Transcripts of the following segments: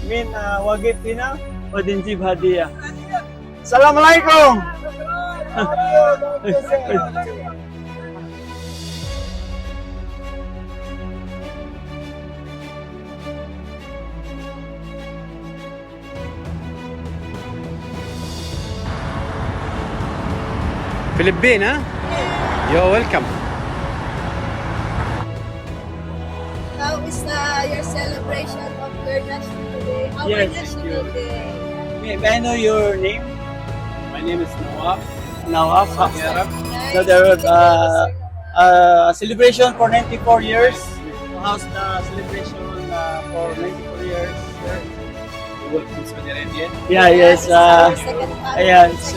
min wagit pina ودنجيب هدية. السلام عليكم. Philippine, huh? You're welcome. How is your celebration of your National Day? Our Yes, National Day. May I know your name? My name is Nawaf. Nawaf. Arab. Nice. So there was celebration for 94 years. How's the celebration for 94 years? Welcome to Saudi Arabia. Yeah, yes. It's our second time. Yeah, it's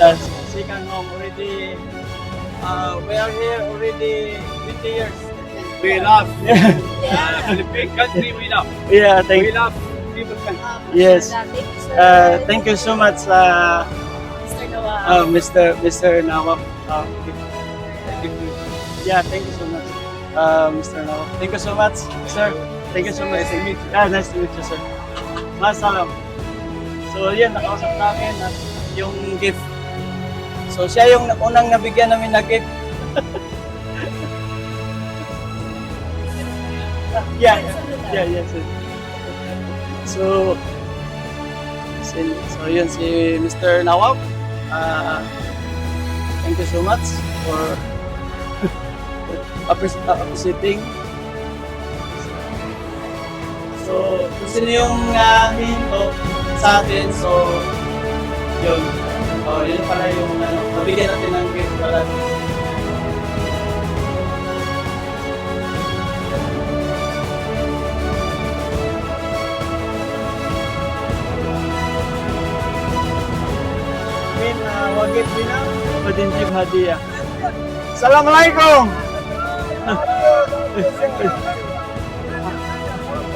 second home already. We are here already 20 years. We love Yeah. Philippine country. We love. Yeah, We love people country. Yes. Thank you, sir. Thank you so much, Mr. Noah. Mr. Nawaf. Thank you. Yeah, thank you so much, Mr. Nawaf. Thank you so much, sir. Thank you so much. Nice to meet you. Yeah, nice to meet you, sir. Masalam. So, yan, nakausap namin at yung gift. So, siya yung unang nabigyan namin na gift. Yeah, yes. So, yun si Mr. Nawaf. Thank you so much for appreciating. So, gusto niyo yung hinto sa atin. So, yun. Yun pala yung mabigyan natin ng gift pala. Min wagit pina ودنجيب هدية. السلام عليكم.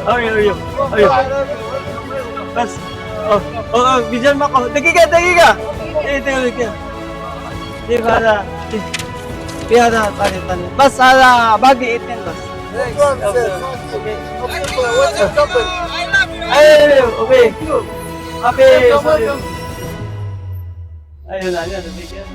Ayo. Bas. Bijan mo ako. Dagiga. Dagiga. Di para. Di ada tani. Bas ala bagi itin bas. Ayo, okay. Ayun, bigyan.